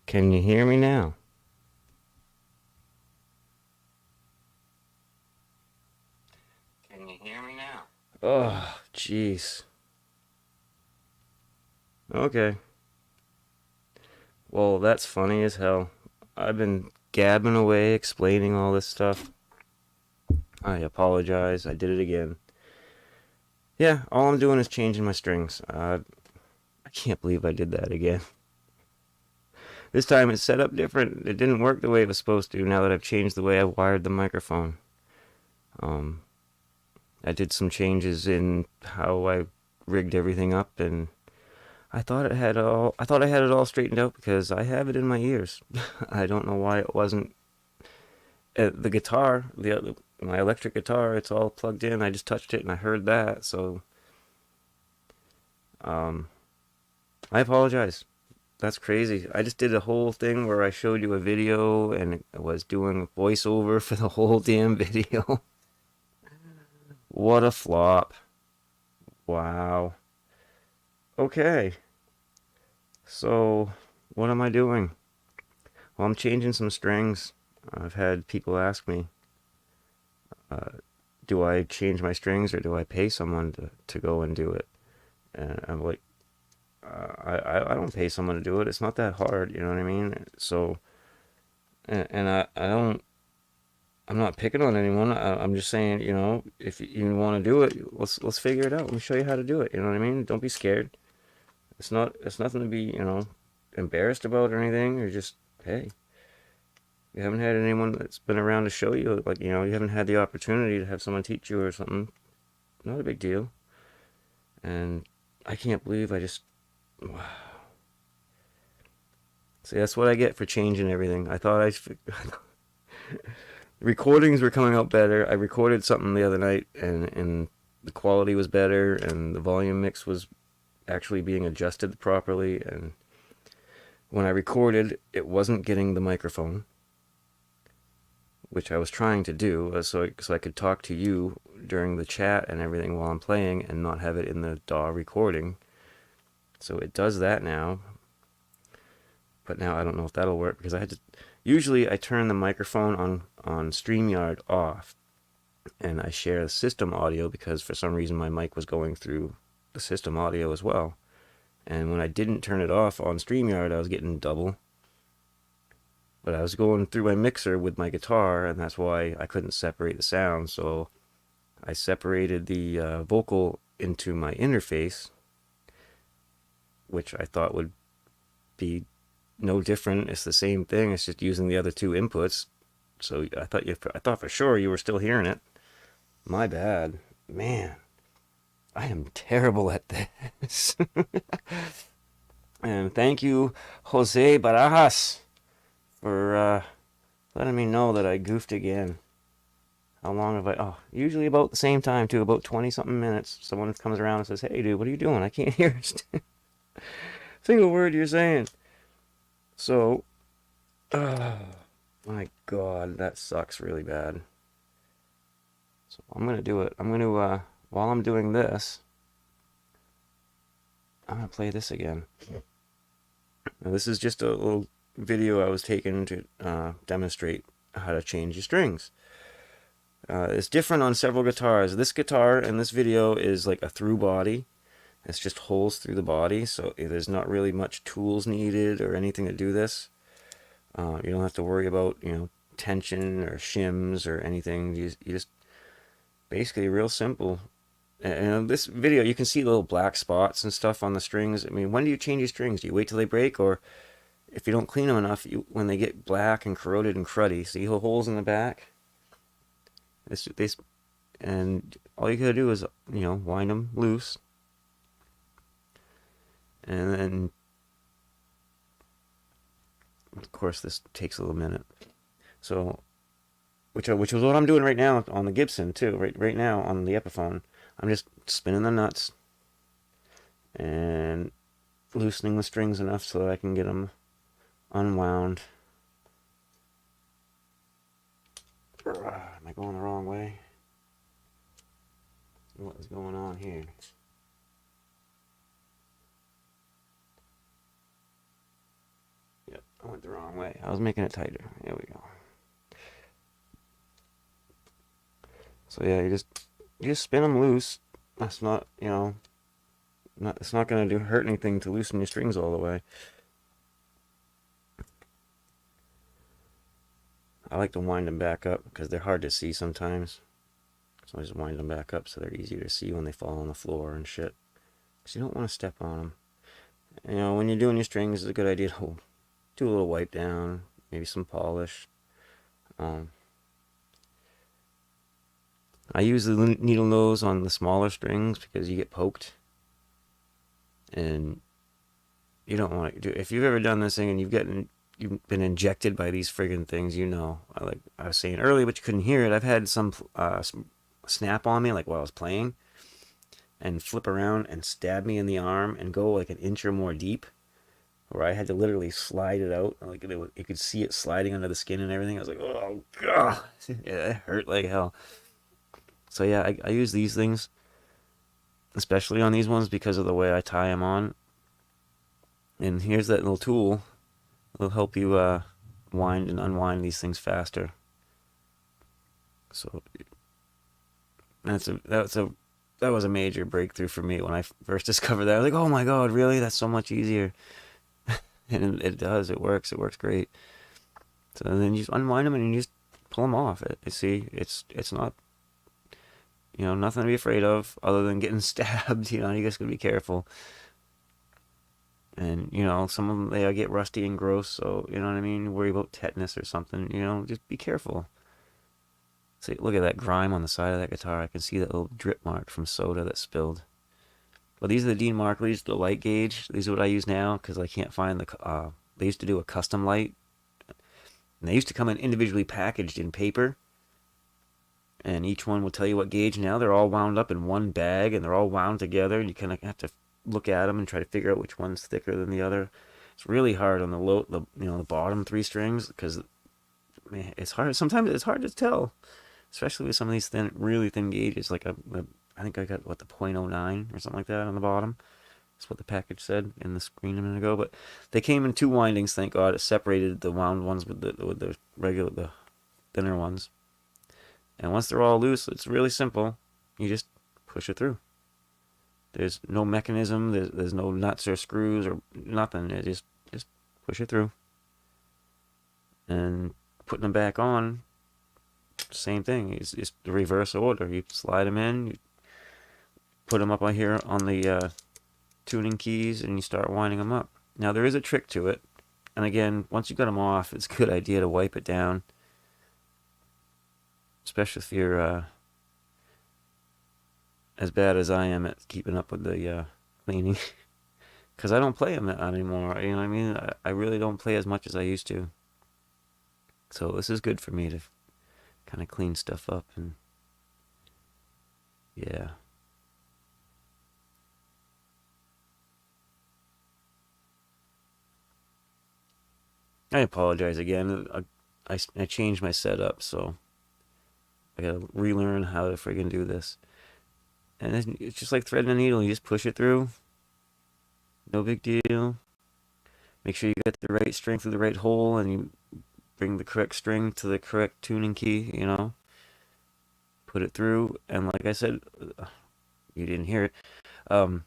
Can you hear me now? Can you hear me now? Oh, jeez. Okay. Well, that's funny as hell. I've been gabbing away explaining all this stuff. I apologize. I did it again. Yeah, all I'm doing is changing my strings. I can't believe I did that again. This time it's set up different. It didn't work the way it was supposed to now that I've changed the way I wired the microphone. Um, I did some changes in how I rigged everything up, and I thought I had it all straightened out because I have it in my ears. I don't know why it wasn't. The guitar, my electric guitar, it's all plugged in. I just touched it and I heard that. So, um, I apologize. That's crazy. I just did a whole thing where I showed you a video and I was doing a voiceover for the whole damn video. What a flop. Wow. Okay. So, what am I doing? Well, I'm changing some strings. I've had people ask me, uh, do I change my strings or do I pay someone to go and do it? And I'm like, I don't pay someone to do it. It's not that hard, you know what I mean? So, and I don't, I'm not picking on anyone. I'm just saying, if you want to do it, let's figure it out. Let me show you how to do it. You know what I mean? Don't be scared. It's nothing to be, embarrassed about or anything. Or just, hey, you haven't had anyone that's been around to show you, like, you haven't had the opportunity to have someone teach you or something. Not a big deal. And I can't believe I just, wow. See, that's what I get for changing everything. I thought recordings were coming out better. I recorded something the other night, and the quality was better, and the volume mix was actually being adjusted properly. And when I recorded, it wasn't getting the microphone, which I was trying to do, so I could talk to you during the chat and everything while I'm playing and not have it in the DAW recording. So it does that now, but now I don't know if that'll work because I had to. Usually I turn the microphone on StreamYard off, and I share the system audio because for some reason my mic was going through the system audio as well. And when I didn't turn it off on StreamYard, I was getting double. But I was going through my mixer with my guitar, and that's why I couldn't separate the sound. So I separated the vocal into my interface, which I thought would be no different. It's the same thing. It's just using the other two inputs. So I thought for sure you were still hearing it. My bad, man. I am terrible at this. And thank you, Jose Barajas, for letting me know that I goofed again. How long have I? Oh, usually about the same time too, about 20 something minutes. Someone comes around and says, "Hey, dude, what are you doing? I can't hear a single word you're saying." So, my God, that sucks really bad. So I'm gonna do it. I'm gonna while I'm doing this, I'm gonna play this again. Now, this is just a little video I was taking to demonstrate how to change your strings. It's different on several guitars. This guitar in this video is like a through body. It's just holes through the body, so there's not really much tools needed or anything to do this. You don't have to worry about, tension or shims or anything. You just basically real simple. And this video, you can see little black spots and stuff on the strings. I mean, when do you change your strings? Do you wait till they break, or if you don't clean them enough, when they get black and corroded and cruddy, see the holes in the back? And all you gotta do is, wind them loose, and then, of course, this takes a little minute. So, which is what I'm doing right now on the Gibson too. Right now on the Epiphone, I'm just spinning the nuts and loosening the strings enough so that I can get them unwound. Am I going the wrong way? What is going on here? Yep, I went the wrong way. I was making it tighter. There we go. So yeah, you just spin them loose. That's not, it's not gonna hurt anything to loosen your strings all the way. I like to wind them back up because they're hard to see sometimes. So I just wind them back up so they're easier to see when they fall on the floor and shit. Because you don't want to step on them. When you're doing your strings, it's a good idea to do a little wipe down, maybe some polish. I use the needle nose on the smaller strings because you get poked. And you don't want to do. If you've ever done this thing and you've been injected by these friggin' things, Like I was saying earlier, but you couldn't hear it. I've had some snap on me, like while I was playing, and flip around and stab me in the arm and go like an inch or more deep, where I had to literally slide it out. Like you could see it sliding under the skin and everything. I was like, oh god, yeah, it hurt like hell. So yeah, I use these things, especially on these ones because of the way I tie them on. And here's that little tool. It'll help you wind and unwind these things faster. So that was a major breakthrough for me when I first discovered that. I was like, oh my god, really? That's so much easier. And it does. It works. It works great. So then you just unwind them and you just pull them off. See, it's not, nothing to be afraid of other than getting stabbed. You just gotta be careful. And, some of them, they get rusty and gross, so, you know what I mean? Worry about tetanus or something, just be careful. See, look at that grime on the side of that guitar. I can see that little drip mark from soda that spilled. Well, these are the Dean Markleys, the light gauge. These are what I use now, because I can't find they used to do a custom light. And they used to come in individually packaged in paper. And each one will tell you what gauge. Now they're all wound up in one bag, and they're all wound together, and you kind of have to look at them and try to figure out which one's thicker than the other. It's really hard on the bottom three strings because it's hard. Sometimes it's hard to tell, especially with some of these really thin gauges. Like I think I got the .09 or something like that on the bottom. That's what the package said in the screen a minute ago. But they came in two windings. Thank God, it separated the wound ones with the thinner ones. And once they're all loose, it's really simple. You just push it through. There's no mechanism. There's no nuts or screws or nothing. It just push it through. And putting them back on, same thing. It's just the reverse order. You slide them in, you put them up on here on the tuning keys, and you start winding them up. Now there is a trick to it. And again, once you got them off, it's a good idea to wipe it down. Especially if you're as bad as I am at keeping up with the cleaning. Because I don't play them anymore. You know what I mean? I really don't play as much as I used to. So this is good for me to kind of clean stuff up. And yeah. I apologize again. I changed my setup, so I gotta relearn how to friggin' do this. And it's just like threading a needle. You just push it through. No big deal. Make sure you get the right string through the right hole, and you bring the correct string to the correct tuning key, Put it through, and like I said, you didn't hear it. I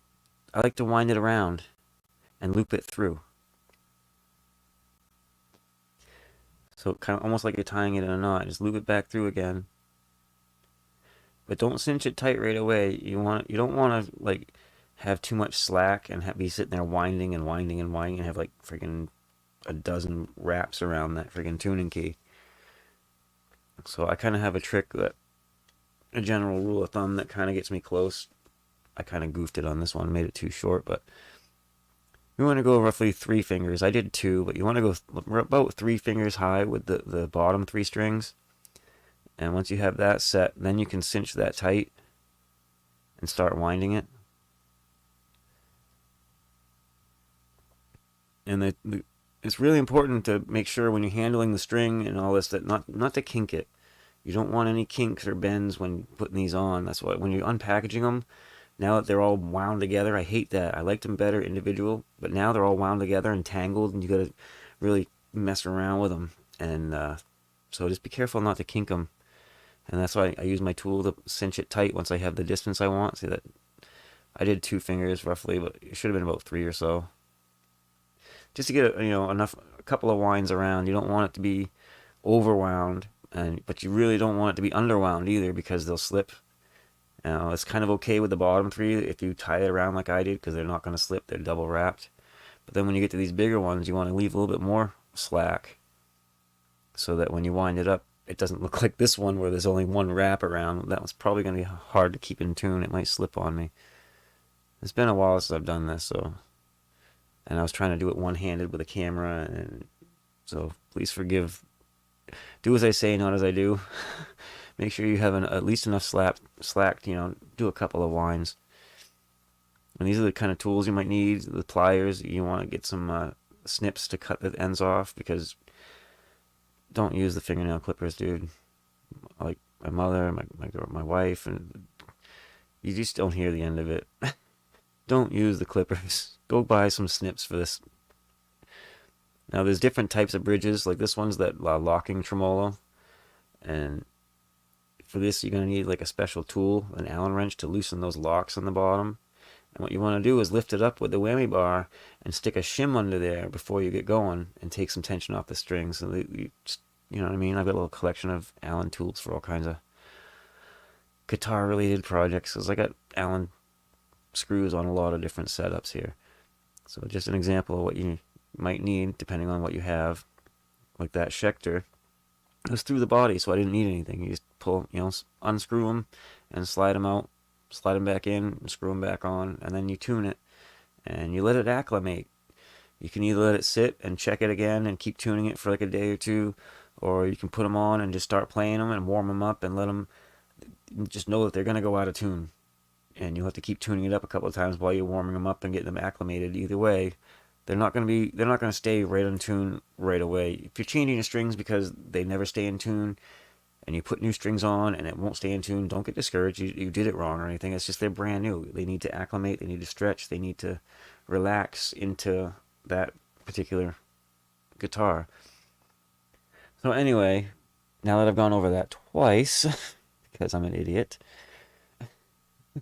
like to wind it around and loop it through. So kind of almost like you're tying it in a knot. Just loop it back through again. But don't cinch it tight right away. You don't want to like have too much slack and be sitting there winding and winding and winding and have like freaking a dozen wraps around that freaking tuning key. So I kind of have a general rule of thumb that kind of gets me close. I kind of goofed it on this one, made it too short, but you want to go roughly 3 fingers. I did 2, but you want to go about 3 fingers high with the bottom 3 strings. And once you have that set, then you can cinch that tight and start winding it. And it's really important to make sure when you're handling the string and all this that not to kink it. You don't want any kinks or bends when putting these on. That's why when you're unpackaging them, now that they're all wound together, I hate that. I liked them better individual, but now they're all wound together and tangled, and you got to really mess around with them. And so just be careful not to kink them. And that's why I use my tool to cinch it tight once I have the distance I want. See that I did 2 fingers roughly, but it should have been about 3 or so. Just to get enough, a couple of winds around. You don't want it to be overwound, but you really don't want it to be underwound either because they'll slip. It's kind of okay with the bottom 3 if you tie it around like I did because they're not going to slip. They're double wrapped. But then when you get to these bigger ones, you want to leave a little bit more slack so that when you wind it up, it doesn't look like this one where there's only one wrap around. That was probably going to be hard to keep in tune. It might slip on me. It's been a while since I've done this, and I was trying to do it one-handed with a camera, and so please forgive. Do as I say, not as I do. Make sure you have at least enough slack, do a couple of winds. And these are the kind of tools you might need. The pliers, you want to get some snips to cut the ends off, because don't use the fingernail clippers, dude. Like my mother, my wife, and you just don't hear the end of it. Don't use the clippers. Go buy some snips for this. Now there's different types of bridges. Like this one's that locking tremolo, and for this you're going to need like a special tool, an Allen wrench, to loosen those locks on the bottom. And what you want to do is lift it up with the whammy bar and stick a shim under there before you get going and take some tension off the strings. So you know what I mean? I've got a little collection of Allen tools for all kinds of guitar related projects, because I got Allen screws on a lot of different setups here. So just an example of what you might need depending on what you have. Like that Schecter, it was through the body, so I didn't need anything. You just pull, unscrew them and slide them out, slide them back in, and screw them back on, and then you tune it and you let it acclimate. You can either let it sit and check it again and keep tuning it for like a day or two, or you can put them on and just start playing them and warm them up and let them just know that they're going to go out of tune. And you'll have to keep tuning it up a couple of times while you're warming them up and getting them acclimated. Either way, they're not going to stay right in tune right away. If you're changing your strings because they never stay in tune, and you put new strings on and it won't stay in tune, don't get discouraged. You did it wrong or anything. It's just they're brand new. They need to acclimate. They need to stretch. They need to relax into that particular guitar. So anyway, now that I've gone over that twice, because I'm an idiot,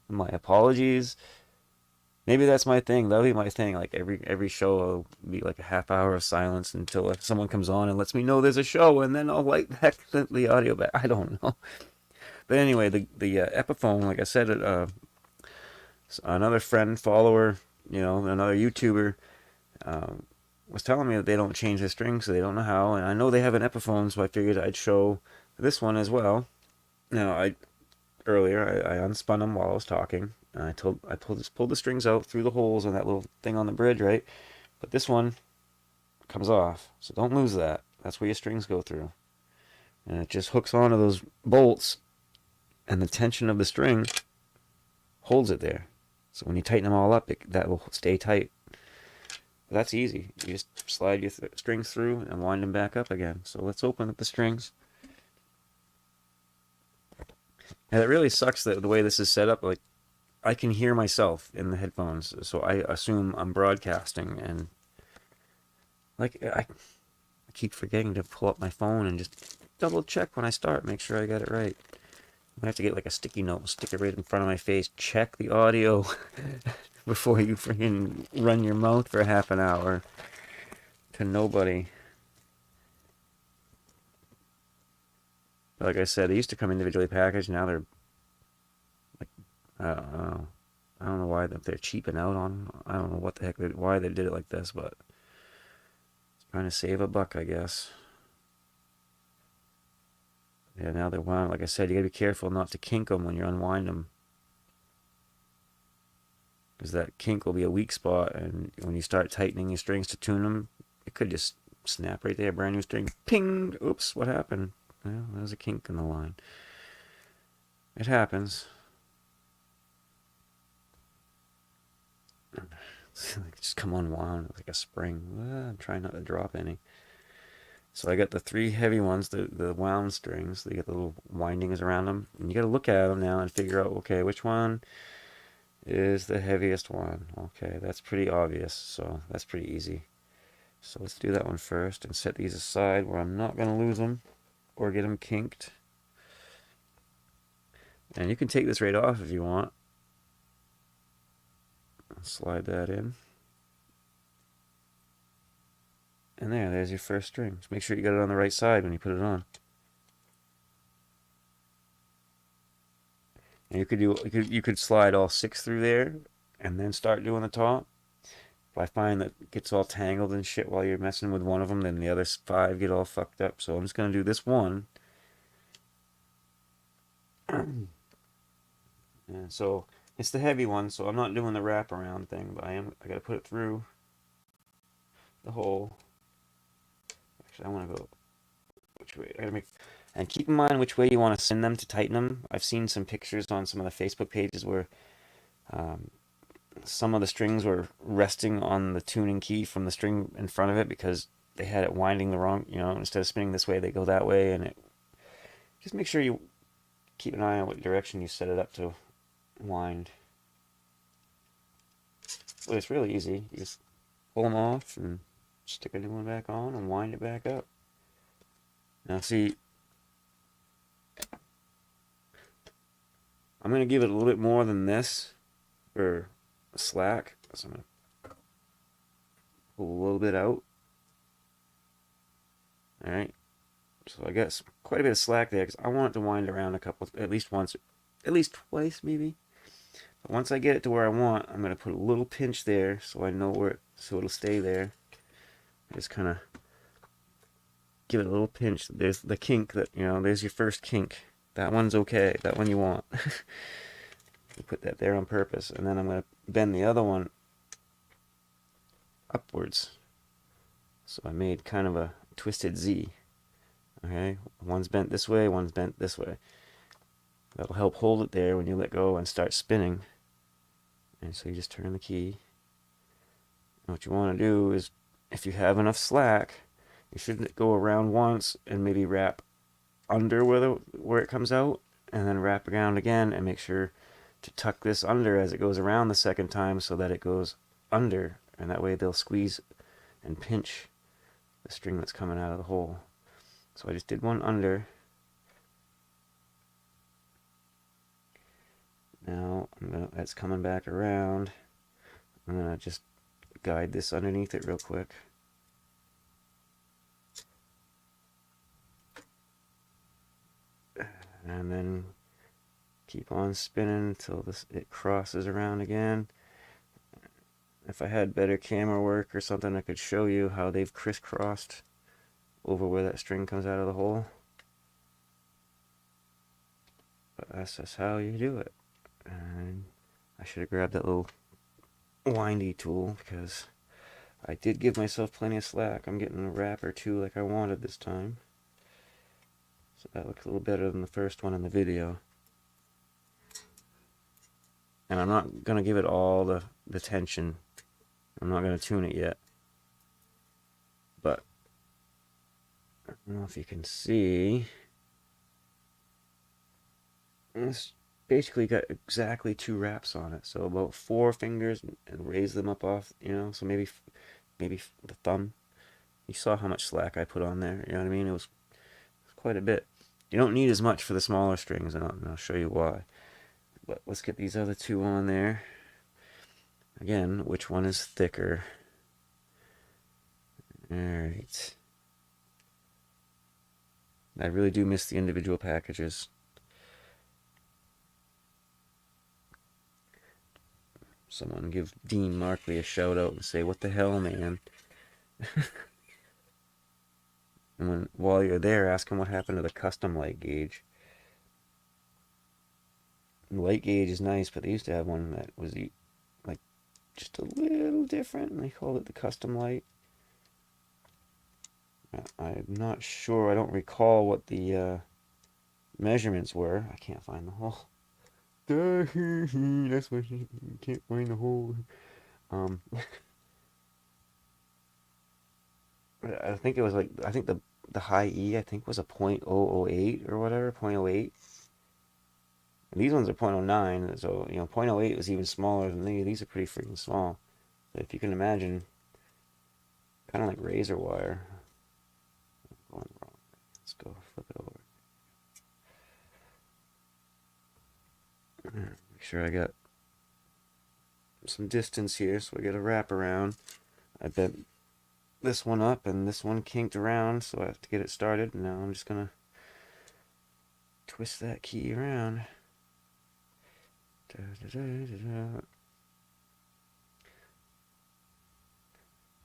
my apologies. Maybe that's my thing. That'll be my thing. Like every show will be like a half hour of silence until someone comes on and lets me know there's a show, and then I'll like back the audio back. I don't know. But anyway, the Epiphone, like I said, another friend, follower, another YouTuber, was telling me that they don't change their strings, so they don't know how. And I know they have an Epiphone, so I figured I'd show this one as well. Now, earlier I unspun them while I was talking. And I pulled the strings out through the holes in that little thing on the bridge, right? But this one comes off, so don't lose that. That's where your strings go through. And it just hooks onto those bolts, and the tension of the string holds it there. So when you tighten them all up, that will stay tight. But that's easy. You just slide your strings through and wind them back up again. So let's open up the strings. And it really sucks that the way this is set up, like, I can hear myself in the headphones, so I assume I'm broadcasting, and like I keep forgetting to pull up my phone and just double check when I start, make sure I got it right. I have to get like a sticky note, stick it right in front of my face, check the audio before you freaking run your mouth for half an hour to nobody. Like I said, they used to come individually packaged. Now they're like, I don't know why they're cheaping out on. I don't know what the heck why they did it like this, but it's trying to save a buck, I guess. Yeah, now they're wound. Like I said, you gotta be careful not to kink them when you unwind them, because that kink will be a weak spot, and when you start tightening your strings to tune them, it could just snap right there. Brand new string, ping! Oops, what happened? Well, there's a kink in the line. It happens. Just come unwound like a spring. I'm trying not to drop any. So I got the 3 heavy ones, the wound strings. They get the little windings around them. And you got to look at them now and figure out, okay, which one is the heaviest one. Okay, that's pretty obvious, so that's pretty easy. So let's do that one first and set these aside where I'm not going to lose them or get them kinked. And you can take this right off if you want. Slide that in. And there's your first string. Just make sure you got it on the right side when you put it on. And you could slide all 6 through there and then start doing the top. If I find that it gets all tangled and shit while you're messing with one of them, then the other 5 get all fucked up. So I'm just gonna do this one. And so it's the heavy one, so I'm not doing the wraparound thing, but I gotta put it through the hole. Actually, I want to go which way? I gotta make, and keep in mind which way you want to send them to tighten them. I've seen some pictures on some of the Facebook pages where um, some of the strings were resting on the tuning key from the string in front of it because they had it winding the wrong, instead of spinning this way, they go that way, and it just make sure you keep an eye on what direction you set it up to wind. But it's really easy. You just pull them off and stick a new one back on and wind it back up. Now see, I'm going to give it a little bit more than this for slack. So I'm going to pull a little bit out. Alright. So I got quite a bit of slack there because I want it to wind around at least once, at least twice maybe. But once I get it to where I want, I'm going to put a little pinch there so I know where so it'll stay there. Just kind of give it a little pinch. There's the kink there's your first kink. That one's okay. That one you want. Put that there on purpose. And then I'm going to bend the other one upwards. So I made kind of a twisted Z. Okay, one's bent this way, one's bent this way. That'll help hold it there when you let go and start spinning. And so you just turn the key. And what you want to do is, if you have enough slack, you should go around once and maybe wrap under where it comes out, and then wrap around again and make sure to tuck this under as it goes around the second time so that it goes under, and that way they'll squeeze and pinch the string that's coming out of the hole. So I just did one under. Now that's coming back around. I'm gonna just guide this underneath it real quick. And then keep on spinning until it crosses around again. If I had better camera work or something, I could show you how they've crisscrossed over where that string comes out of the hole. But that's just how you do it. And I should have grabbed that little windy tool because I did give myself plenty of slack. I'm getting a wrap or two like I wanted this time. So that looks a little better than the first one in the video. And I'm not going to give it all the tension. I'm not going to tune it yet. But I don't know if you can see. It's basically got exactly 2 wraps on it. So about 4 fingers and raise them up off, so maybe the thumb. You saw how much slack I put on there, you know what I mean? It was quite a bit. You don't need as much for the smaller strings, and I'll show you why. But let's get these other 2 on there. Again, which one is thicker? Alright. I really do miss the individual packages. Someone give Dean Markley a shout out and say, what the hell, man? And while you're there, ask him what happened to the custom light gauge. The light gauge is nice, but they used to have one that was like just a little different, and they called it the custom light. I'm not sure. I don't recall what the measurements were. I can't find the hole. That's why you can't find the hole. I think it was I think the high E, I think, was a .008 or whatever, .08. And these ones are .09, so, .08 was even smaller than these. These are pretty freaking small. So if you can imagine Kind of like razor wire. Going wrong. Let's go flip it over. Make sure I got some distance here, so I got to wrap around. I bent this one up and this one kinked around, so I have to get it started. Now I'm just gonna twist that key around. Da, da, da, da, da.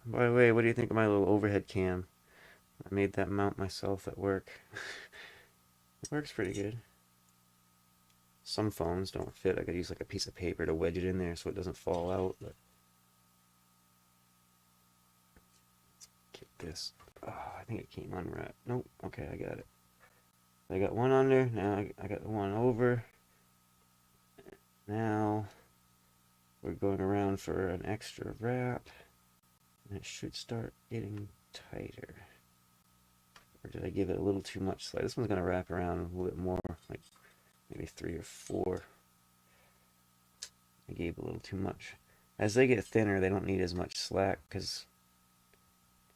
By the way, what do you think of my little overhead cam? I made that mount myself at work. It works pretty good. Some phones don't fit. I gotta use like a piece of paper to wedge it in there so it doesn't fall out. But get this. Oh, I think it came unwrapped. Nope. Okay, I got it. I got one under. Now I got the one over. Now we're going around for an extra wrap. And it should start getting tighter. Or did I give it a little too much slack? This one's going to wrap around a little bit more, like maybe 3 or 4. I gave a little too much. As they get thinner, they don't need as much slack because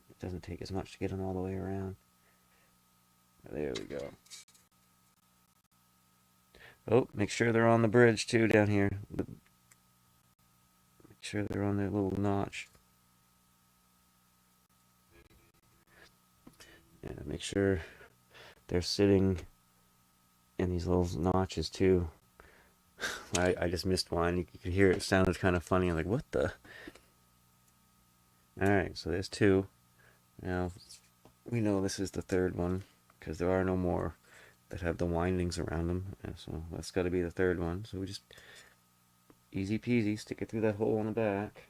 it doesn't take as much to get them all the way around. There we go. Oh, make sure they're on the bridge too down here. Make sure they're on their little notch. Yeah, make sure they're sitting in these little notches too. I just missed one. You could hear it sounded kind of funny. I'm like, what the? Alright, so there's 2. Now, we know this is the 3rd one because there are no more that have the windings around them. And so that's got to be the 3rd one. So we just easy peasy stick it through that hole in the back.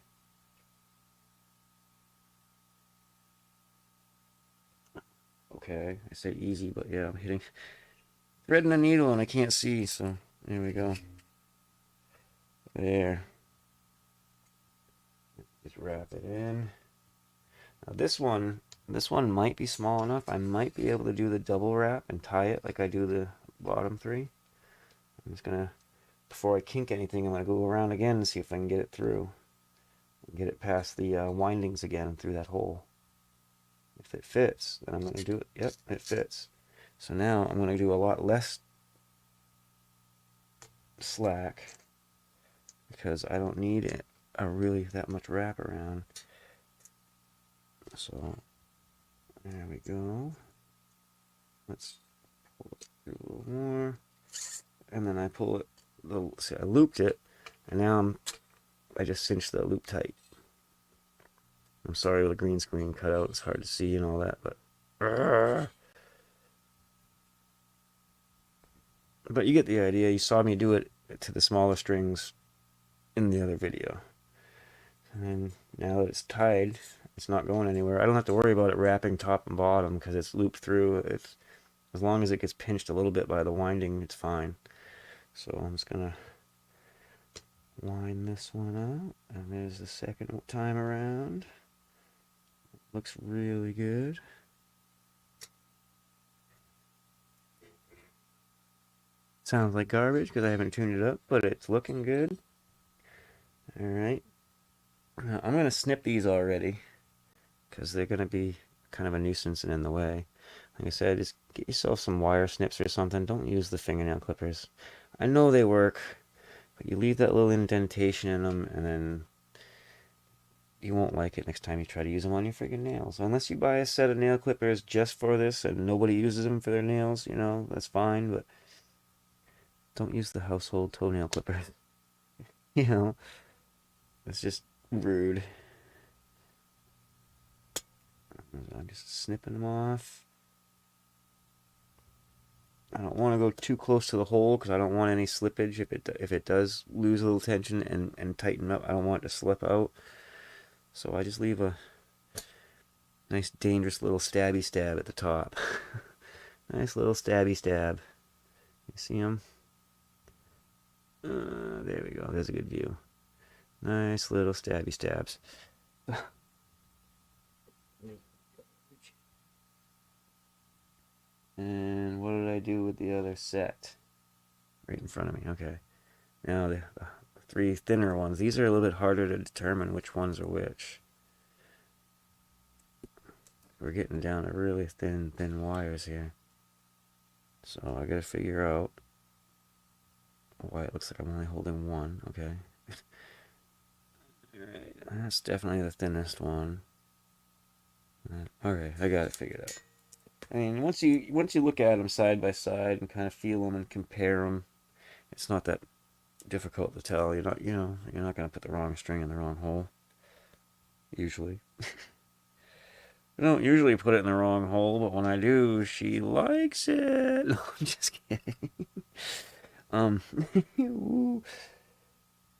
Okay, I said easy, but yeah, I'm hitting threading a needle and I can't see, so there we go. There. Just wrap it in. Now this one might be small enough. I might be able to do the double wrap and tie it like I do the bottom 3. I'm just gonna, before I kink anything, I'm gonna go around again and see if I can get it through. Get it past the windings again through that hole. If it fits, then I'm gonna do it. Yep, it fits. So now I'm gonna do a lot less slack because I don't need it really that much wrap around. So there we go. Let's pull it through a little more, and then I pull it. See, I looped it, and now I just cinched the loop tight. I'm sorry with the green screen cut out. It's hard to see and all that, but you get the idea. You saw me do it to the smaller strings in the other video. And now that it's tied, it's not going anywhere. I don't have to worry about it wrapping top and bottom because it's looped through. It's, as long as it gets pinched a little bit by the winding, it's fine. So I'm just gonna line this one out, and there's the second time around. Looks really good. Sounds like garbage because I haven't tuned it up, but it's looking good. Alright. Now, I'm going to snip these already because they're going to be kind of a nuisance and in the way. Like I said, just get yourself some wire snips or something. Don't use the fingernail clippers. I know they work, but you leave that little indentation in them, and then you won't like it next time you try to use them on your friggin' nails. Unless you buy a set of nail clippers just for this and nobody uses them for their nails, you know, that's fine, but don't use the household toenail clippers. You know, it's just rude. I'm just snipping them off. I don't want to go too close to the hole because I don't want any slippage. If it does lose a little tension and tighten up, I don't want it to slip out. So I just leave a nice dangerous little stabby stab at the top. Nice little stabby stab. You see them? There we go. There's a good view. Nice little stabby stabs. And what did I do with the other set? Right in front of me. Okay. Now the 3 thinner ones. These are a little bit harder to determine which ones are which. we're getting down to really thin wires here. So I gotta figure out why it looks like I'm only holding one. Okay. Alright, that's definitely the thinnest one. Okay, I got it figured out. I mean, once you look at them side by side and kind of feel them and compare them, it's not that difficult to tell. You're not gonna put the wrong string in the wrong hole. Usually, I don't usually put it in the wrong hole, but when I do, she likes it. No, I'm just kidding. Um,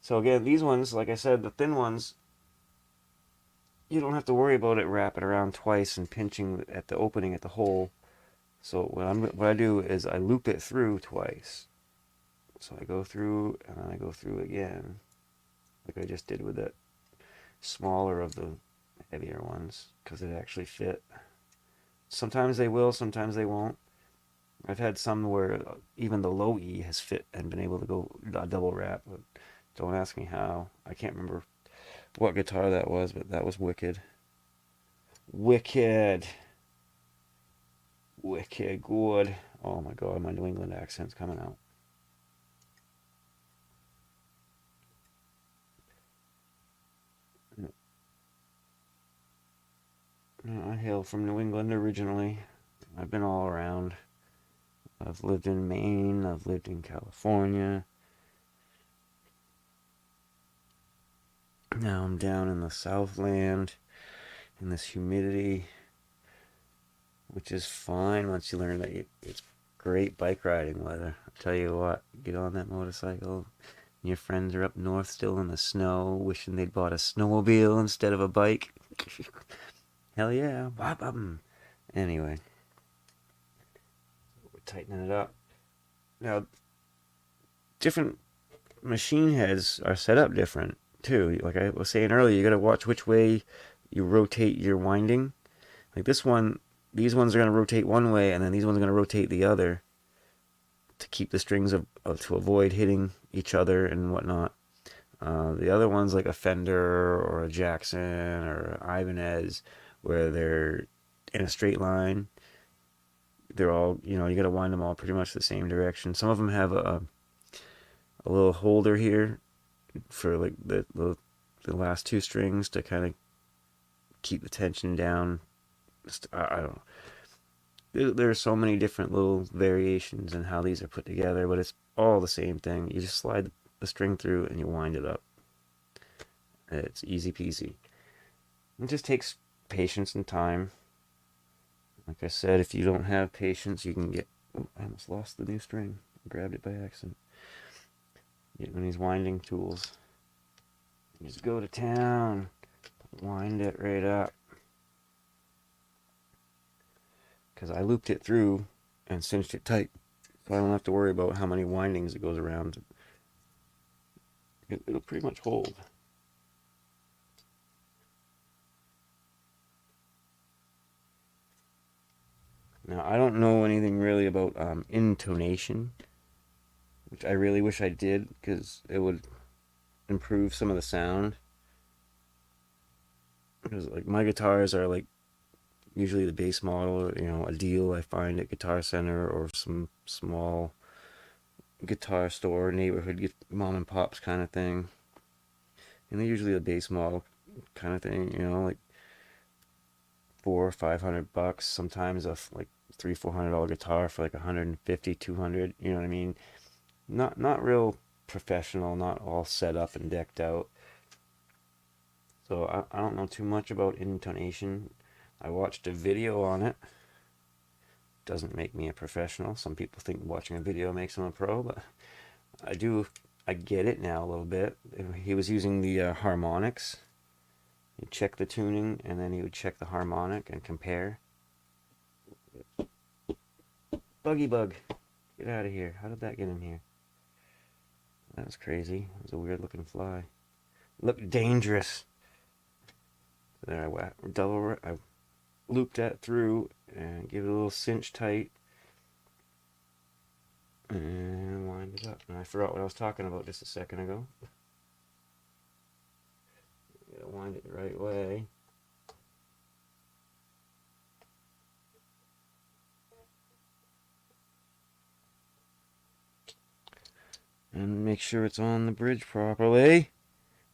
so again, these ones, like I said, the thin ones, you don't have to worry about it wrapping around twice and pinching at the opening at the hole. So what I do is I loop it through twice. So I go through and then I go through again, like I just did with that smaller of the heavier ones, because it actually fit. Sometimes they will, sometimes they won't. I've had some where even the low E has fit and been able to go double wrap, but don't ask me how. I can't remember what guitar that was, but that was wicked. Wicked. Wicked good. Oh my god, my New England accent's coming out. I hail from New England originally. I've been all around. I've lived in Maine, I've lived in California. Now I'm down in the Southland in this humidity, which is fine once you learn that it's great bike riding weather. I'll tell you what, get on that motorcycle. Your friends are up north still in the snow, wishing they'd bought a snowmobile instead of a bike. Hell yeah. Anyway, we're tightening it up. Now, different machine heads are set up different too. Like I was saying earlier, you got to watch which way you rotate your winding. Like this one, these ones are going to rotate one way, and then these ones are going to rotate the other to keep the strings to avoid hitting each other and whatnot. The other ones, like a Fender or a Jackson or Ibanez, where they're in a straight line, they're all, you got to wind them all pretty much the same direction. Some of them have a little holder here for like the last two strings to kind of keep the tension down. I don't know. There are so many different little variations in how these are put together, but it's all the same thing. You just slide the string through and you wind it up. It's easy peasy. It just takes patience and time. Like I said, if you don't have patience, you can get... Oh, I almost lost the new string. I grabbed it by accident. Get one of these winding tools. Just go to town. Wind it right up. Because I looped it through and cinched it tight, so I don't have to worry about how many windings it goes around. It'll pretty much hold. Now, I don't know anything really about intonation, which I really wish I did, because it would improve some of the sound. Because like my guitars are like usually the base model, a deal I find at Guitar Center or some small guitar store, neighborhood mom and pops kind of thing. And they're usually the base model kind of thing, like $400-500. Sometimes like $300-400 guitar for like 150-200. You know what I mean? Not real professional, not all set up and decked out. So I don't know too much about intonation. I watched a video on it. Doesn't make me a professional. Some people think watching a video makes them a pro, but I get it now a little bit. He was using the harmonics. He'd check the tuning, and then he would check the harmonic and compare. Buggy bug, get out of here. How did that get in here? That was crazy. It was a weird looking fly. Looked dangerous. There I looped that through and give it a little cinch tight and wind it up. And I forgot what I was talking about just a second ago. You gotta wind it the right way. And make sure it's on the bridge properly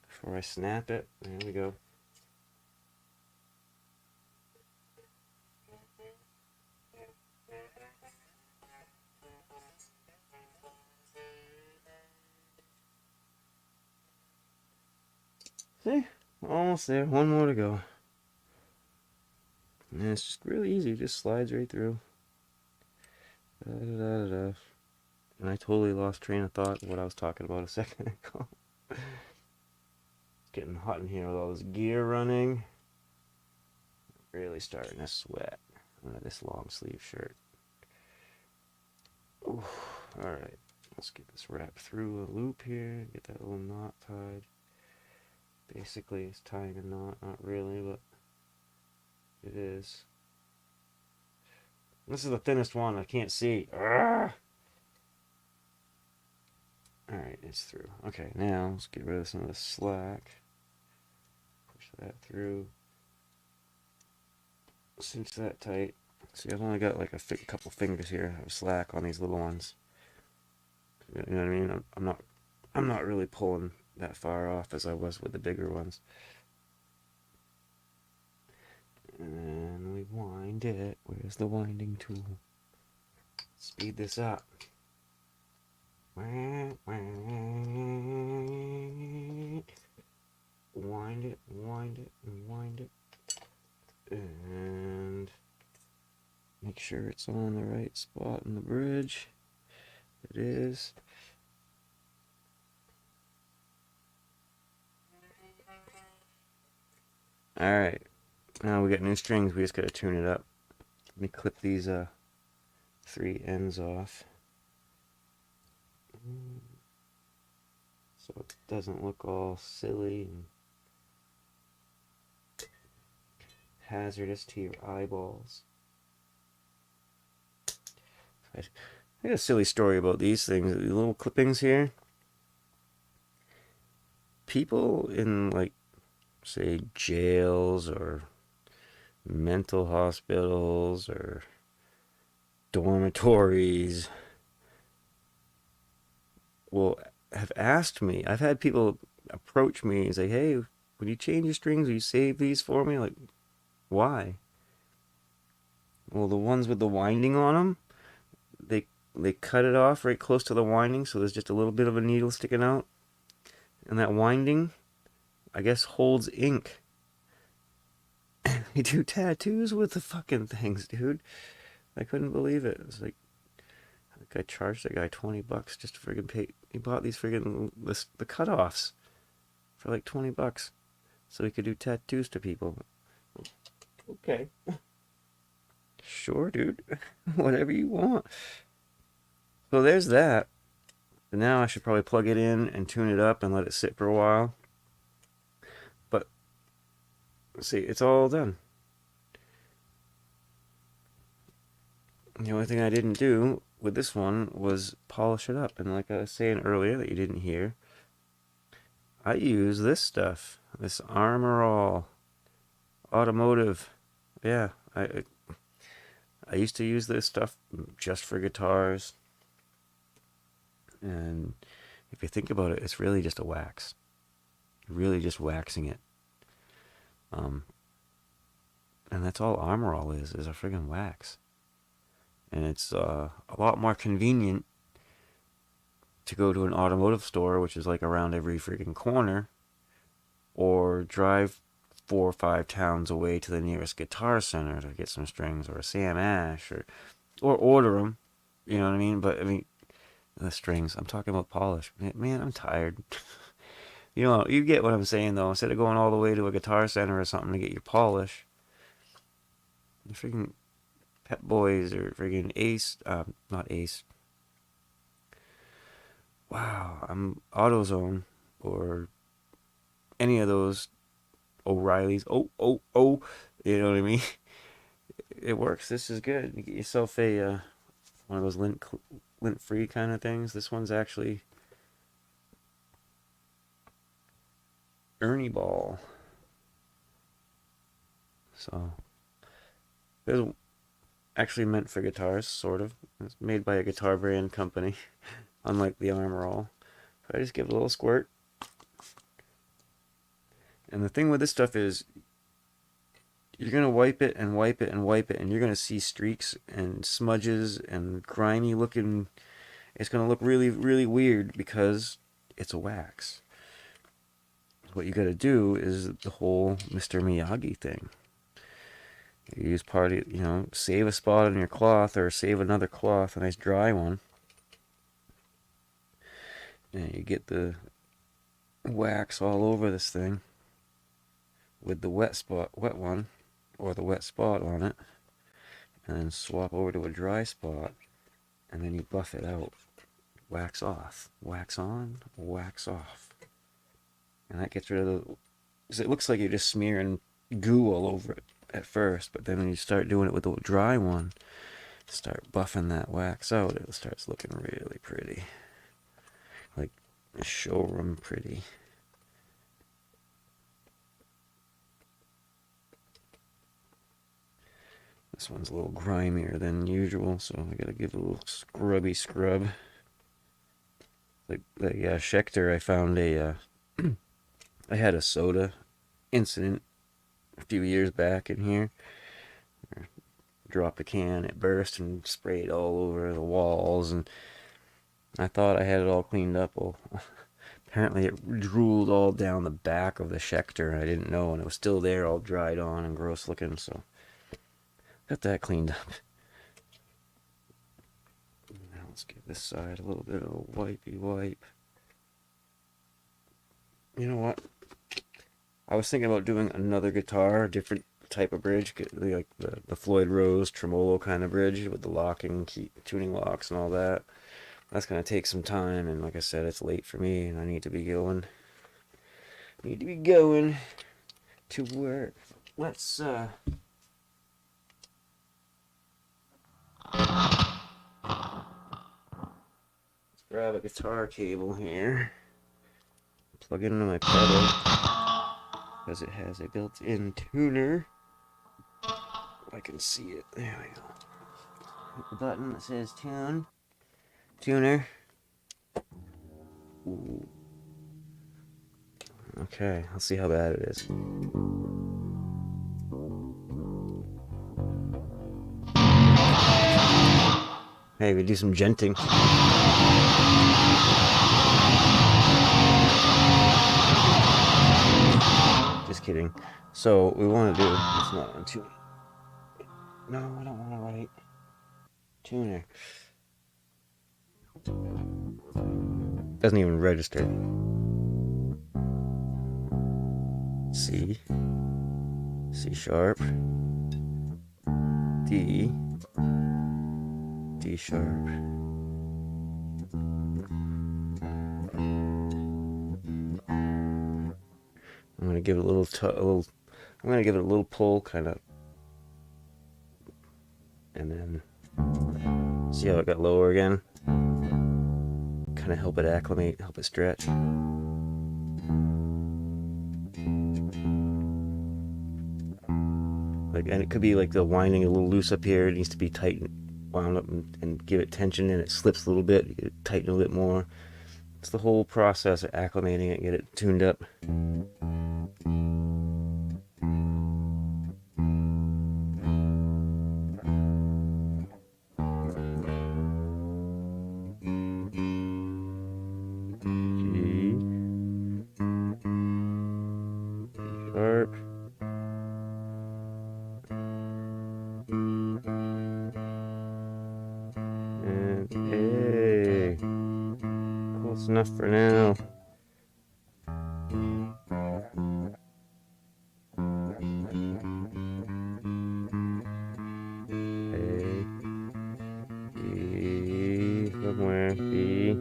before I snap it. There we go. See? Almost there. One more to go. And it's just really easy. It just slides right through. Da, da, da, da. And I totally lost train of thought of what I was talking about a second ago. It's getting hot in here with all this gear running. Really starting to sweat under this long sleeve shirt. Ooh, alright, let's get this wrapped through a loop here. Get that little knot tied. Basically, it's tying a knot. Not really, but it is. This is the thinnest one. I can't see. Alright, it's through. Okay, now let's get rid of some of the slack. Push that through. Cinch that tight. See, I've only got like a couple fingers here of slack on these little ones. You know what I mean? I'm not really pulling that far off as I was with the bigger ones. And we wind it. Where's the winding tool? Speed this up. Wind it, wind it, and wind it. And make sure it's on the right spot in the bridge. It is. Alright. Now we got new strings. We just gotta tune it up. Let me clip these 3 ends off. So it doesn't look all silly and hazardous to your eyeballs. I got a silly story about these things. The little clippings here. People in, like, say, jails or mental hospitals or dormitories will have asked me. I've had people approach me and say, hey, when you change your strings, will you save these for me? Like, why? Well, the ones with the winding on them, they cut it off right close to the winding, so there's just a little bit of a needle sticking out. And that winding, I guess, holds ink. They do tattoos with the fucking things, dude. I couldn't believe it. It's like I charged that guy $20 just to friggin' pay. He bought these friggin' the cutoffs for like $20 so he could do tattoos to people. Okay. Sure, dude. Whatever you want. So there's that. And now I should probably plug it in and tune it up and let it sit for a while. But see, it's all done. The only thing I didn't do with this one was polish it up. And like I was saying earlier that you didn't hear, I use this stuff, this Armor All Automotive. Yeah, I used to use this stuff just for guitars. And if you think about it, it's really just a wax. You're really just waxing it. And that's all Armor All is a friggin' wax. And it's a lot more convenient to go to an automotive store, which is like around every friggin' corner, or drive 4 or 5 towns away to the nearest guitar center to get some strings, or a Sam Ash, or order them. You know what I mean? But I mean, the strings. I'm talking about polish. Man, I'm tired. You know, you get what I'm saying though. Instead of going all the way to a guitar center or something to get your polish, the freaking Pep Boys or friggin' Ace, not Ace. Wow, I'm AutoZone or any of those O'Reillys. Oh, you know what I mean? It works. This is good. You get yourself a one of those lint free kind of things. This one's actually Ernie Ball. So it's actually meant for guitars, sort of. It's made by a guitar brand company, unlike the Armor All. I just give it a little squirt. And the thing with this stuff is you're going to wipe it and wipe it and wipe it, and you're going to see streaks and smudges and grimy looking. It's going to look really, really weird because it's a wax. What you got to do is the whole Mr. Miyagi thing. You use part of, save a spot on your cloth or save another cloth, a nice dry one. And you get the wax all over this thing with the wet one, or the wet spot on it, and then swap over to a dry spot, and then you buff it out. Wax off, wax on, wax off. And that gets rid of the, because it looks like you're just smearing goo all over it at first, but then when you start doing it with the dry one, start buffing that wax out, it starts looking really pretty. Like showroom pretty. This one's a little grimier than usual, so I gotta give it a little scrubby scrub. Like the Schechter, I found I had a soda incident a few years back in here. Dropped a can, it burst and sprayed all over the walls, and I thought I had it all cleaned up. Well, apparently it drooled all down the back of the Schechter, and I didn't know, and it was still there, all dried on and gross looking, so got that cleaned up. Now let's give this side a little bit of a wipey wipe. You know what? I was thinking about doing another guitar, a different type of bridge, like the Floyd Rose tremolo kind of bridge with the locking, tuning locks and all that. That's going to take some time, and like I said, it's late for me, and I need to be going. To work. Let's grab a guitar cable here, plug it into my pedal, because it has a built-in tuner. I can see it. There we go. Hit the button that says tuner. Ooh. Okay, let's see how bad it is. Hey, we do some genting. Just kidding. So what we want to do, it's not on tune. No, I don't want to write tuner. Doesn't even register. C sharp, D sharp, I'm gonna give it a little I'm gonna give it a little pull, kind of, and then see how it got lower again. Kind of help it acclimate, help it stretch. Like, and it could be like the winding a little loose up here. It needs to be tightened, wound up, and give it tension, and it slips a little bit. You tighten a little bit more. It's the whole process of acclimating it, get it tuned up. Hey, close enough for now. A, B, somewhere, B,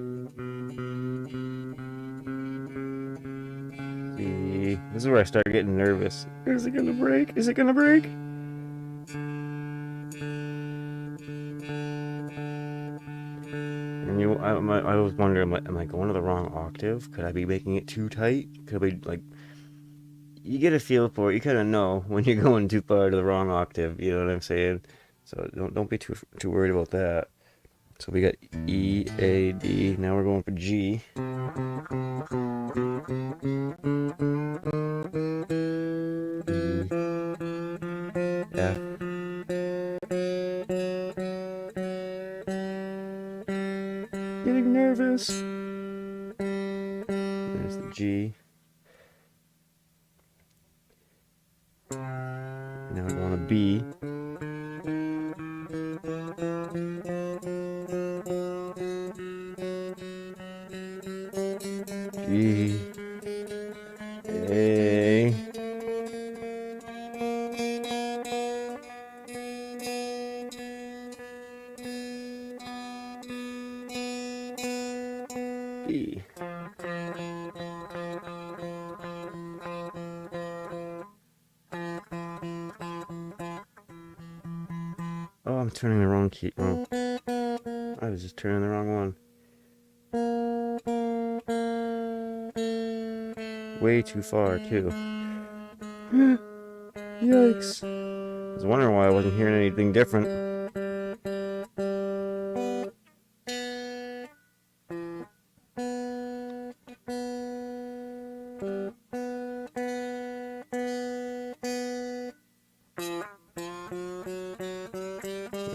C. This is where I start getting nervous. Is it gonna break? Is it gonna break? I was wondering, am I going to the wrong octave? Could I be making it too tight? Could I be, like, you get a feel for it. You kind of know when you're going too far to the wrong octave. You know what I'm saying? So don't be too worried about that. So we got E, A, D. Now we're going for G. Getting nervous. There's the G. Now we're going to B. G. A. E. Oh, I'm turning the wrong key. Oh, I was just turning the wrong one. Way too far, too. Yikes. I was wondering why I wasn't hearing anything different.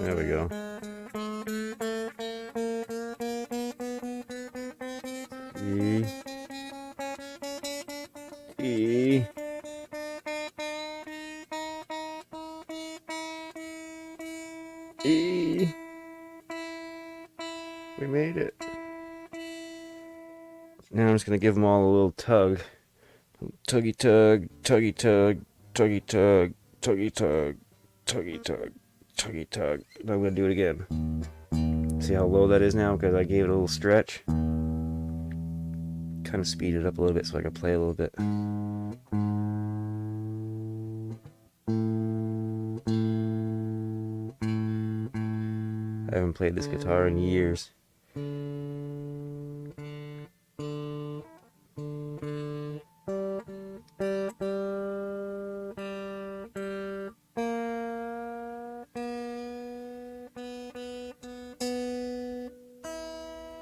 There we go. E. E. E. We made it. Now I'm just going to give them all a little tug. Tuggy tug, tuggy tug, tuggy tug, tuggy tug, tuggy tug, tuggy tug. Now I'm going to do it again. See how low that is now because I gave it a little stretch. Kind of speed it up a little bit so I can play a little bit. I haven't played this guitar in years.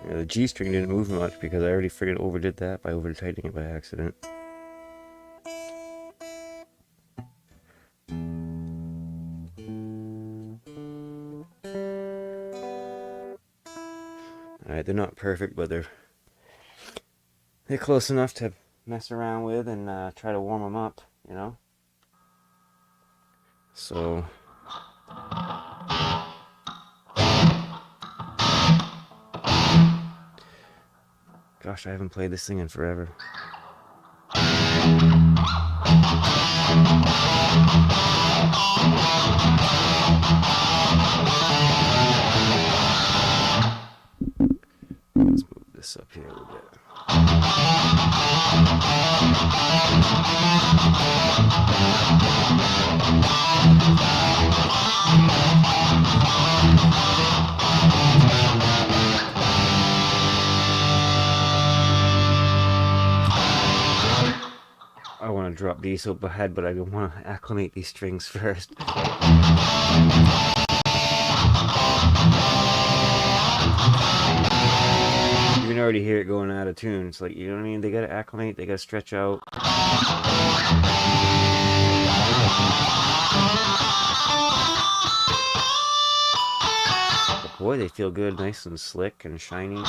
Yeah, the G string didn't move much because I already friggin' overdid that by over tightening it by accident. Alright, they're not perfect, but they're close enough to mess around with and try to warm them up, you know? So... Gosh, I haven't played this thing in forever. Let's move this up here a little bit. I want to drop these up ahead, but I want to acclimate these strings first. You can already hear it going out of tune. It's like, you know what I mean? They gotta acclimate, they gotta stretch out. But boy, they feel good, nice and slick and shiny.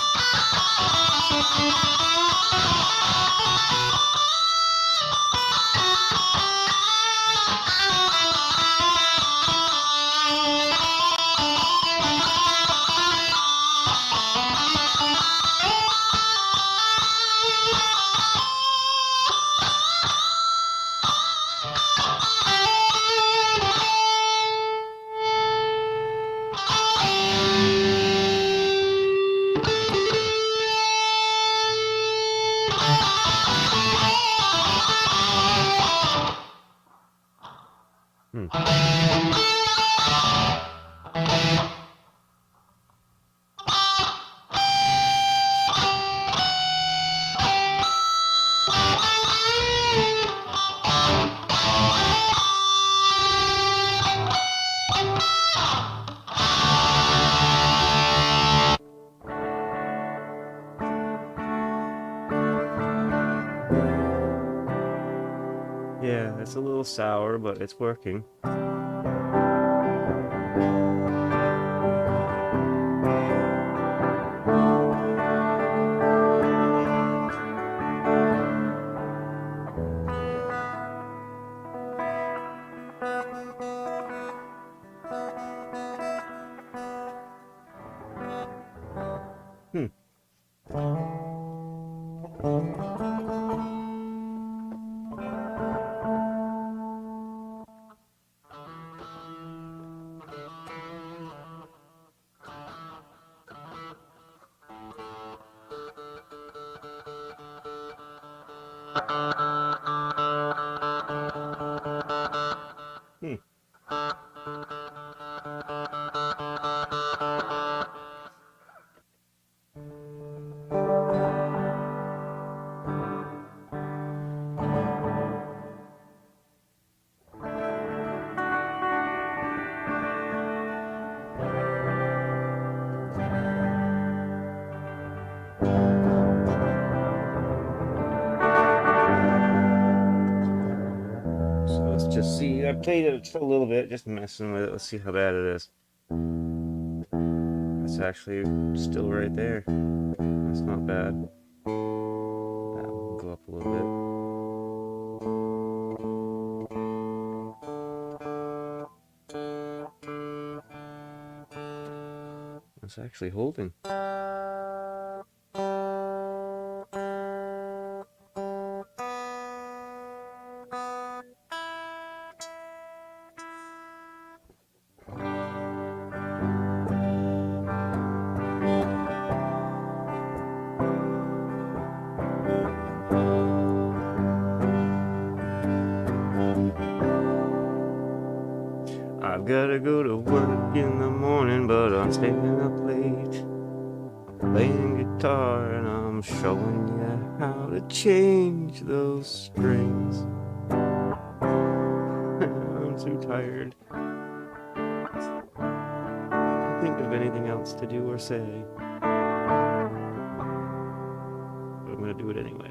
Yeah, it's a little sour, but it's working. Hmm. Hmm. So let's just see. I played it just a little bit, just messing with it. Let's see how bad it is. It's actually still right there. That's not bad. That will go up a little bit. It's actually holding. I've gotta go to work in the morning, but I'm staying up late, playing guitar, and I'm showing you how to change those strings. I'm too tired to think of anything else to do or say, but I'm gonna do it anyway.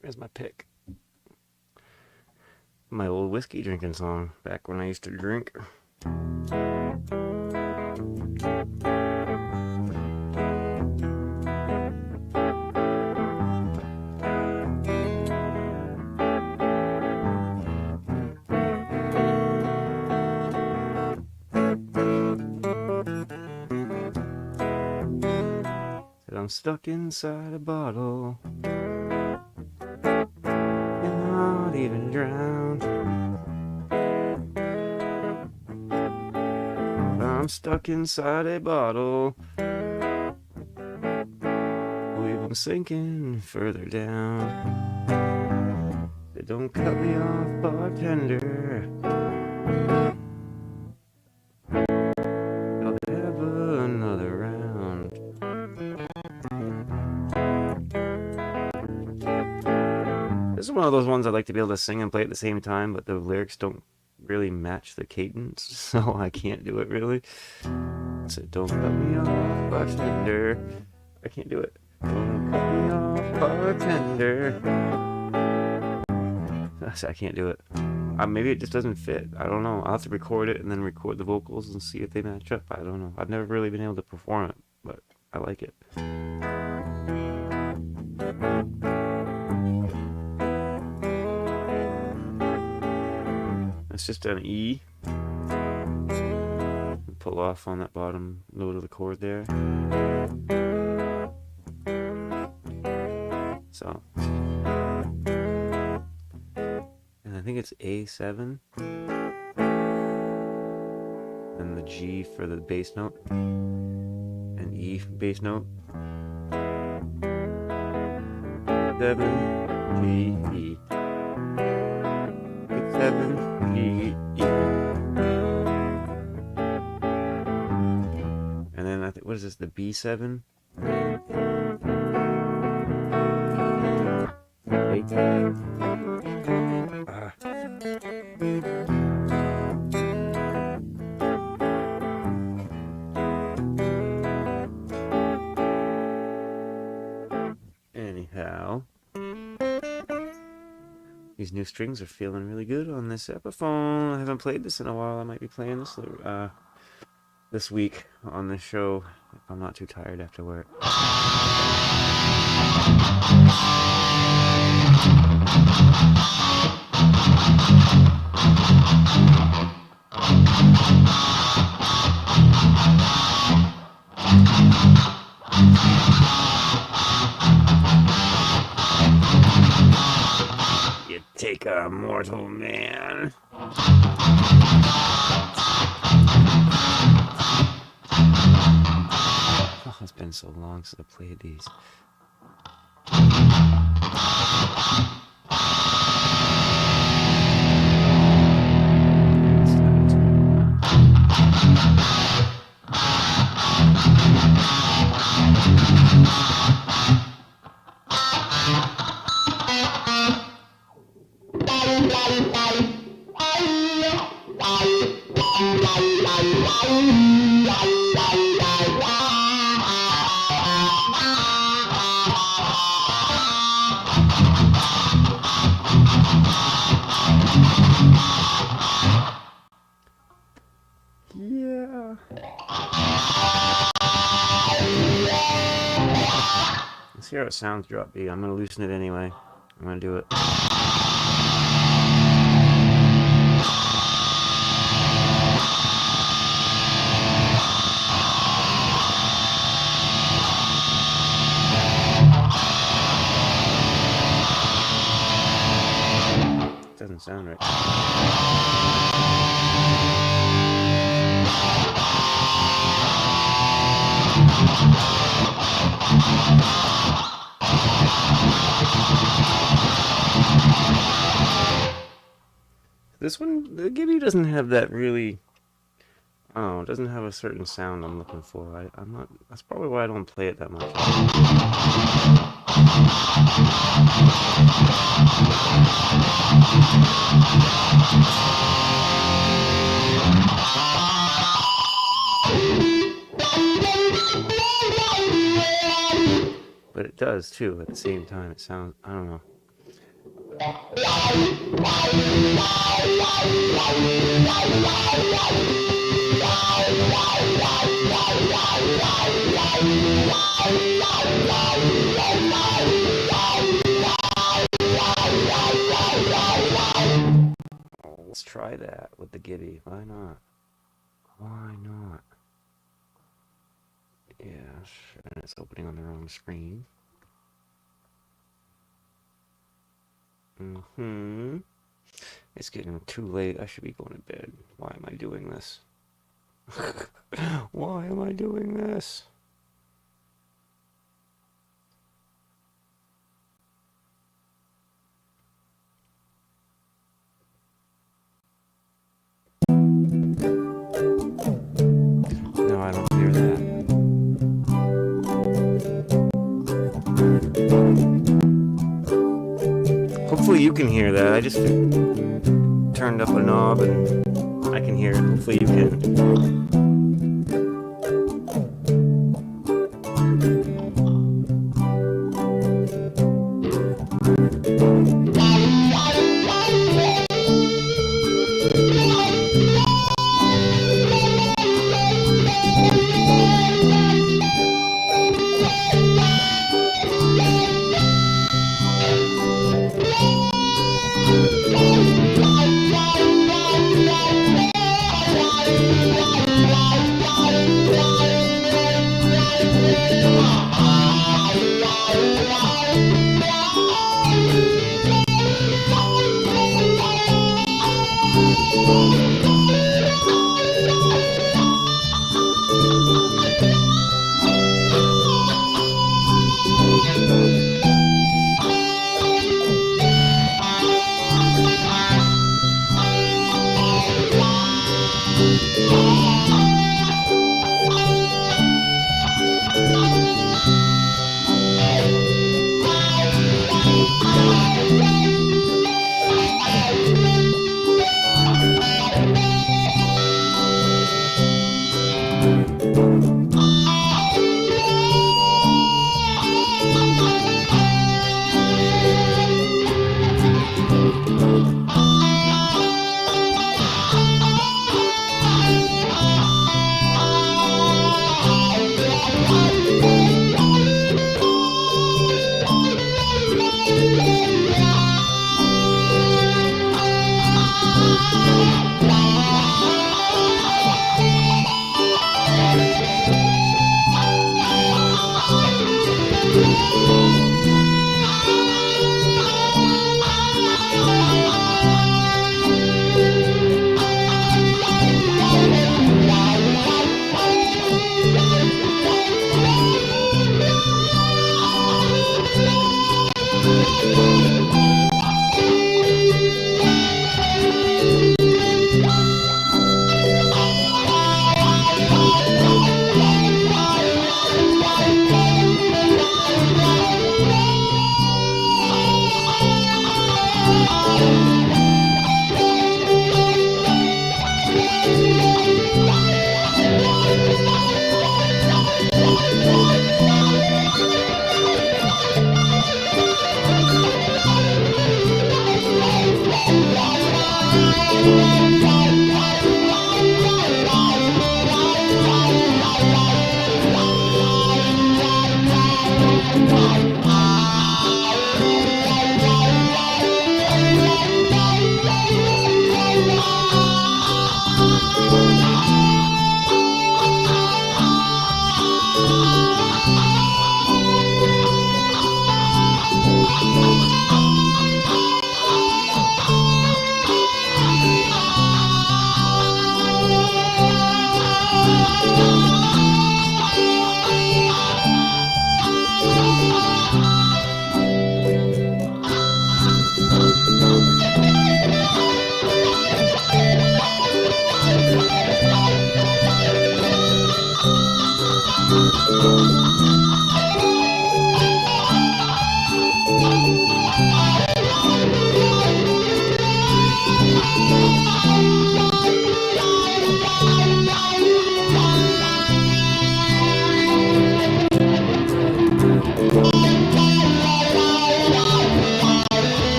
Where's my pick? My old whiskey drinking song, back when I used to drink. Said I'm stuck inside a bottle, cannot even drown. I'm stuck inside a bottle, we've been sinking further down. They don't cut me off, bartender, I'll have another round. This is one of those ones I'd like to be able to sing and play at the same time, but the lyrics don't really match the cadence, so I can't do it really. So don't cut me off, bartender. I can't do it. Don't cut me off, bartender. I can't do it. Maybe it just doesn't fit. I don't know. I'll have to record it and then record the vocals and see if they match up. I don't know. I've never really been able to perform it, but I like it. It's just an E. Pull off on that bottom note of the chord there. So, and I think it's A7, and the G for the bass note, and E bass note. 7 G E. 7 G E. And then I think, what is this? The B7. Anyhow, these new strings are feeling really good on this Epiphone. I haven't played this in a while. I might be playing this this week on this show if I'm not too tired after work. You take a mortal man. Oh, it's been so long since I played these. Yeah. Let's hear how it sounds, drop B. I'm going to loosen it anyway. I'm going to do it. Doesn't sound right. This one, the Gibby doesn't have that really, I don't know, it doesn't have a certain sound I'm looking for. I'm not, that's probably why I don't play it that much. But it does too, at the same time. It sounds, I don't know. Let's try that with the Gibby. Why not? Why not? Yeah, sure. It's opening on the wrong screen. It's getting too late. I should be going to bed. Why am I doing this? Why am I doing this? No, I don't hear that. Hopefully you can hear that. I just turned up a knob and I can hear it. Hopefully you can.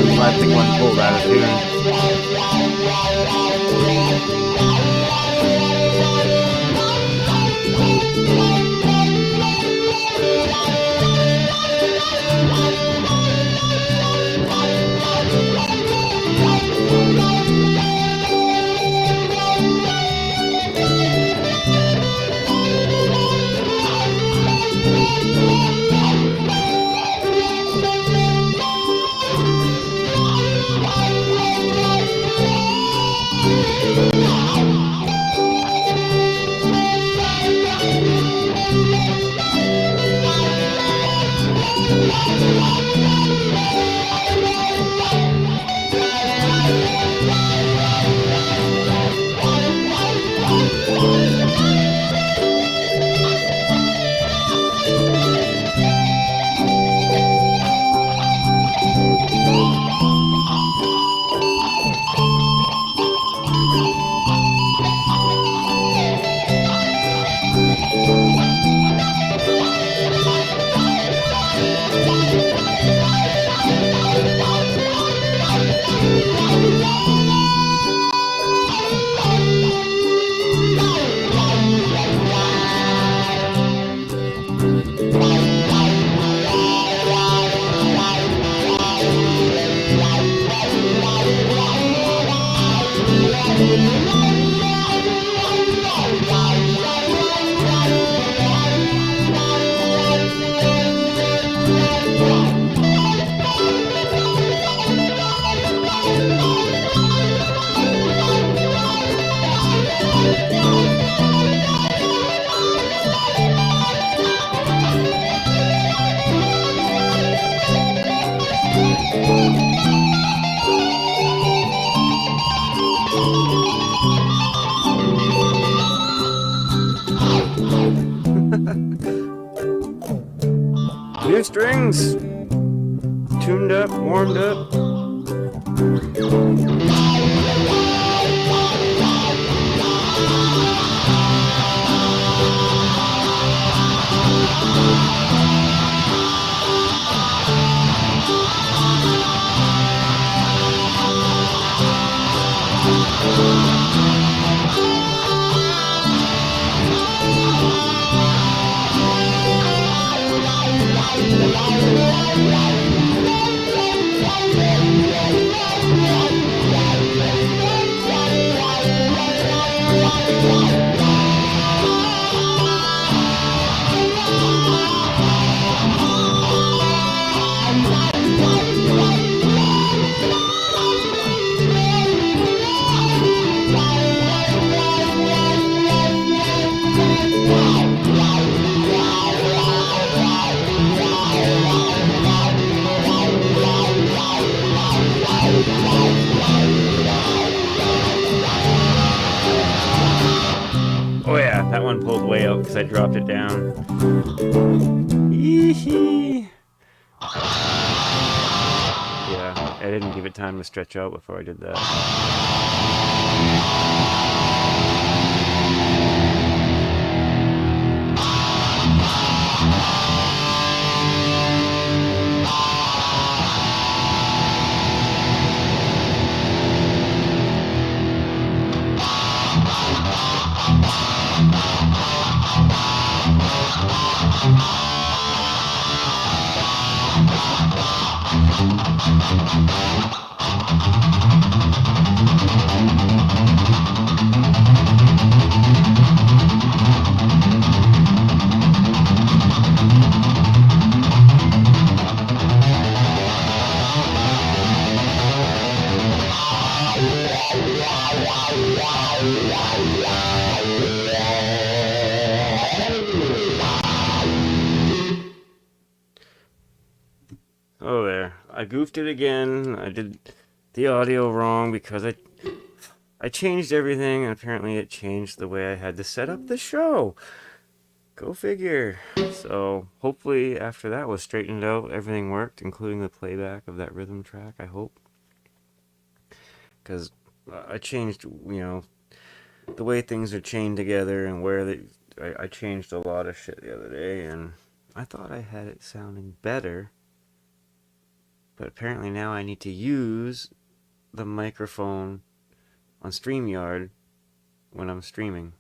Plastic one pulled out of tune. New strings, tuned up, warmed up. Oh yeah, that one pulled way out because I dropped it down. Yee-hee. Yeah, I didn't give it time to stretch out before I did that. Oh there, I goofed it again. I did the audio wrong because I changed everything, and apparently it changed the way I had to set up the show. Go figure. So hopefully after that was straightened out, everything worked, including the playback of that rhythm track, I hope. Because I changed, the way things are chained together and I changed a lot of shit the other day, and I thought I had it sounding better. But apparently now I need to use the microphone on StreamYard when I'm streaming.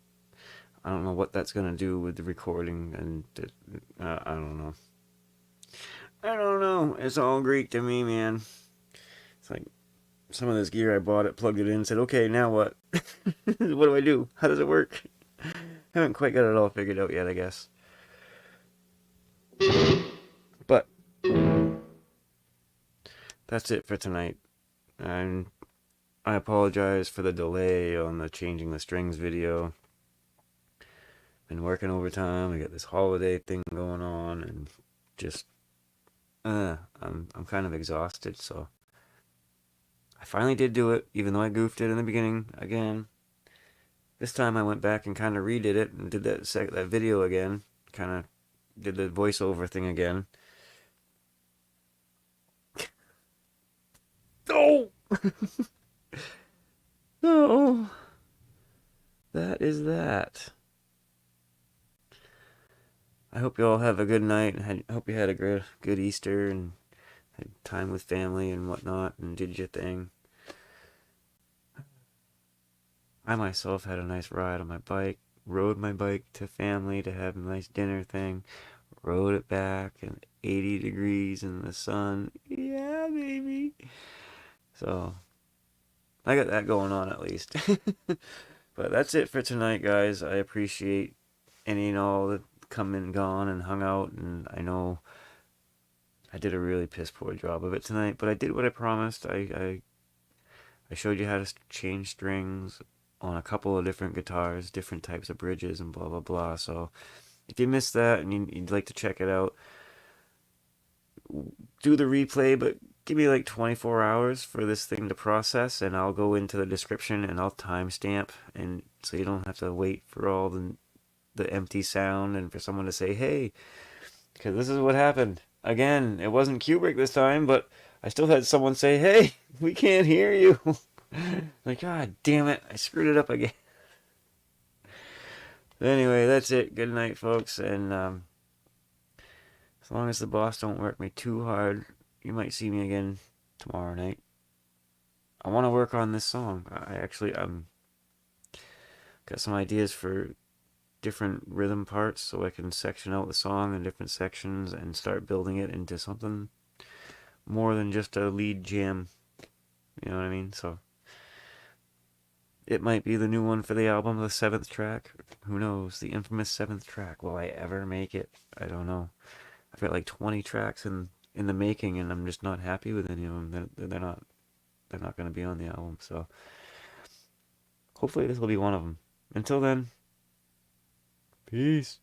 I don't know what that's gonna do with the recording, and I don't know. I don't know. It's all Greek to me, man. It's like some of this gear I bought it, plugged it in, said, "Okay, now what? What do I do? How does it work?" Haven't quite got it all figured out yet, I guess. But that's it for tonight. And I apologize for the delay on the changing the strings video. Been working overtime. I got this holiday thing going on, and just I'm kind of exhausted. So I finally did do it, even though I goofed it in the beginning again. This time I went back and kind of redid it and did that video again. Kind of did the voiceover thing again. Oh no, that is that. I hope you all have a good night, and hope you had a good Easter and had time with family and whatnot and did your thing. I myself had a nice ride on my bike, rode my bike to family to have a nice dinner thing, rode it back in 80 degrees in the sun. Yeah, baby. So I got that going on at least. But that's it for tonight, guys. I appreciate any and all that come and gone and hung out, and I know I did a really piss poor job of it tonight, but I did what I promised. I showed you how to change strings on a couple of different guitars, different types of bridges, and blah blah blah. So if you missed that and you'd like to check it out, do the replay, but give me like 24 hours for this thing to process, and I'll go into the description and I'll timestamp, and so you don't have to wait for all the empty sound and for someone to say, "Hey," because this is what happened. Again, it wasn't Kubrick this time, but I still had someone say, "Hey, we can't hear you." Like, God damn it, I screwed it up again. Anyway, that's it. Good night, folks, and as long as the boss don't work me too hard, you might see me again tomorrow night. I want to work on this song. I actually got some ideas for different rhythm parts so I can section out the song in different sections and start building it into something more than just a lead jam. You know what I mean? So it might be the new one for the album, the seventh track. Who knows? The infamous seventh track. Will I ever make it? I don't know. I've got like 20 tracks in the making, and I'm just not happy with any of them. They're not going to be on the album. So hopefully this will be one of them. Until then, peace.